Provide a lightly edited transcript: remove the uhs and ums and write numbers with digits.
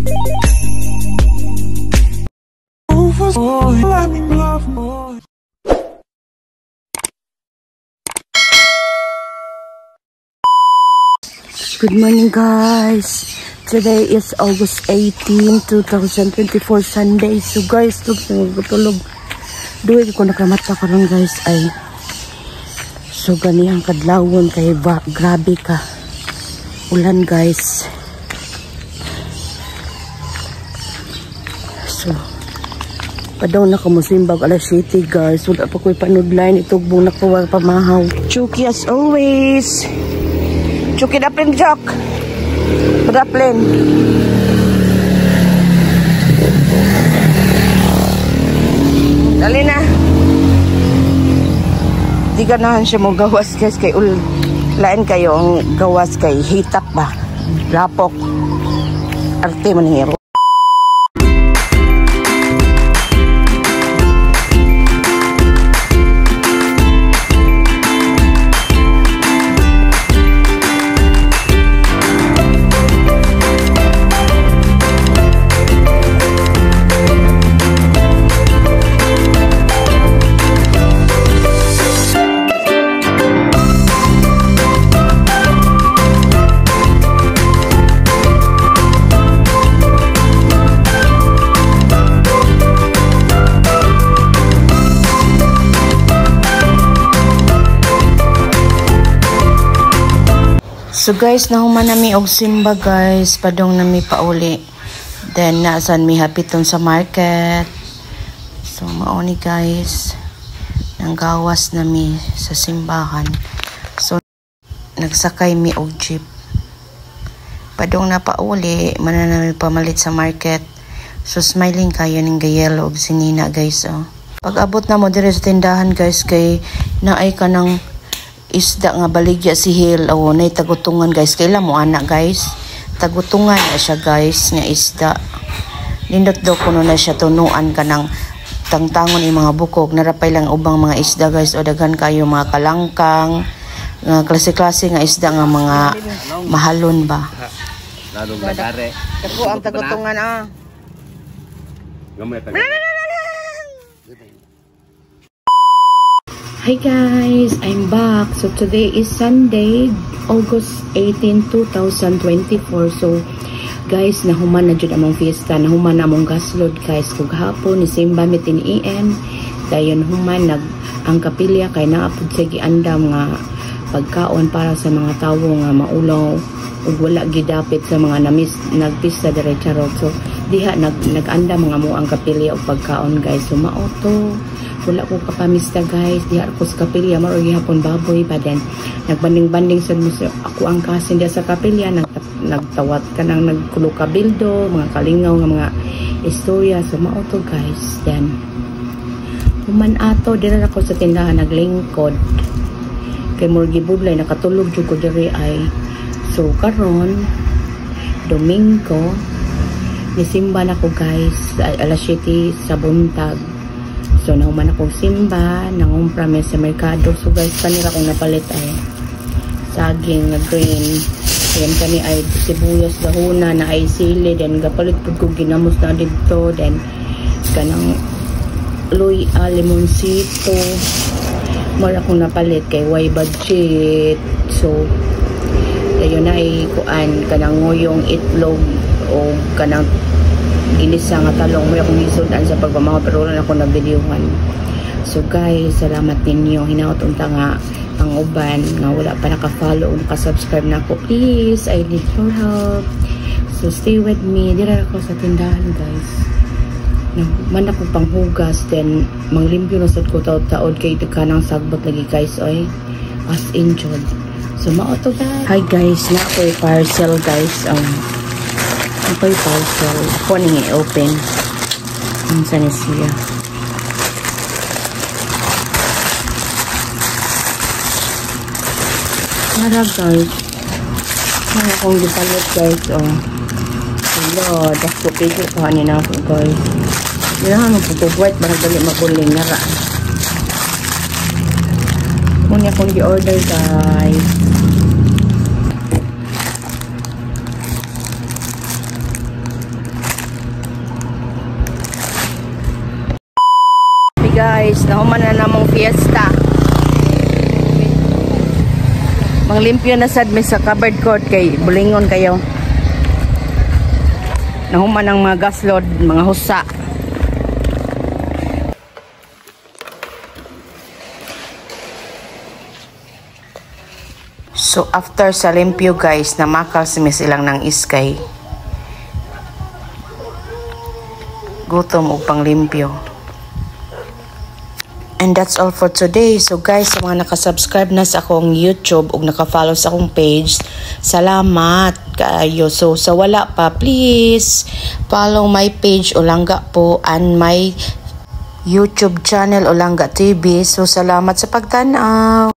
Good morning guys. Today is August 18, 2024 Sunday. So guys, tulog. Duwi ko nakamata karon guys ay so gani ang kadlawon kay grabe ka. Ulan guys. So padaw na kamusimbag alas 7 guys. Wala pa ko'y panudline itugbong na ko pamahaw. Chuki as always. Chuki daplin Jack. Daplin. Dali na. Di ganahan siya mo gawas guys kay lain kayo ang gawas kay hitap ba. Lapok. Arte man hero. So guys, nahuman nami og simba guys, padong nami pauli. Then naasan mi hapiton sa market. So mao ni guys, nang gawas nami sa simbahan. So nagsakay mi og jeep. Padong na pauli, man nami pamalit sa market. So smiling kayo ning gayelo og sinina guys. Oh. Pag abot na mo dire sa tindahan guys kay naay ka ng isda nga baligya si Hill. O nay tagutungan guys, kailan mo anak guys, tagutungan na siya guys nga isda. Nindot daw kuno na siya tunuan ka ng tangtangon yung mga bukog, narapay lang ubang mga isda guys, o daghan kayo mga kalangkang nga klase-klase nga isda nga mga mahalon ba. Lalong nagare ako ang tagutungan gamay ta. Hi guys, I'm back. So today is Sunday, August 18, 2024. So guys, nahuman na jud among fiesta, nahuman na among gaslod guys. Kung hapon ni simba mitin EM, dayon human ang kapilya kay naapod sa giandam nga pagkaon para sa mga tawo nga maulaw ug wala gidapit sa mga nagpista diretso rod. So diha nagandam mga mo ang kapilya og pagkaon guys. So maoto wala ko kapamista guys, diha ko sa kapilya mao gihapon baboy pa din. Nagbanding-banding sa ako ang kasin diha sa kapilya, nagtawat ka nang nagkulo ka bildo, mga kalingaw nga mga istorya. So mao to guys. Then human ato dira ako sa tindahan naglingkod. Kay murgi budlay nakatulog jud ko diri ay. So karon Domingo nisimba na ko guys alas 7 sa buntag. So nahuman akong simba, nangumpra may sa merkado. So guys, kanila akong napalit ay saging na green. Ayan kani ay sibuyas gahuna na ay sili. Then gapalit po ko ginamos na dito. Then kanang luy limonsito. Mara akong napalit kay way budget. So ayun na ay kuan kanang ngoyong itlog o kanang inisa nga talong mo akong isudan sa pagmamahaw pero wala ako nabiliwhan. So guys, salamat ninyo. Hinaot unta nga ang uban nga wala pa naka-follow o naka-subscribe na ako. Please, I need your help. So stay with me. Dira ako sa tindahan guys. Man ako panghugas then manglimpyo na sad ko taod kay kanang sagbot lagi guys oy. As injured. So mao to guys. Hi guys, na ako'y parcel guys. Ako'y parcel. Ako nang i-open. Ang sana siya. Nara guys. Nara akong gipalit guys. Hello. Dasko pito kuhanin ako guys. Dinahan mo pagkukwait. Barang dali maguling. Nara. Muna akong gi-order guys. guys, nahuman na namong fiesta. Manglimpyo na sad mi sa covered court kay bulingon kayo. Nahuman ang mga gas load, mga husa. So after sa limpyo guys, namakal mi silang ng iskay. Gutom ug panglimpyo. And that's all for today. So guys, sa mga nakasubscribe na sa akong YouTube ug nakafollow sa akong page, salamat kayo. So sa wala pa, please follow my page Olangga po and my YouTube channel Olangga TV. So salamat sa pagtanaw.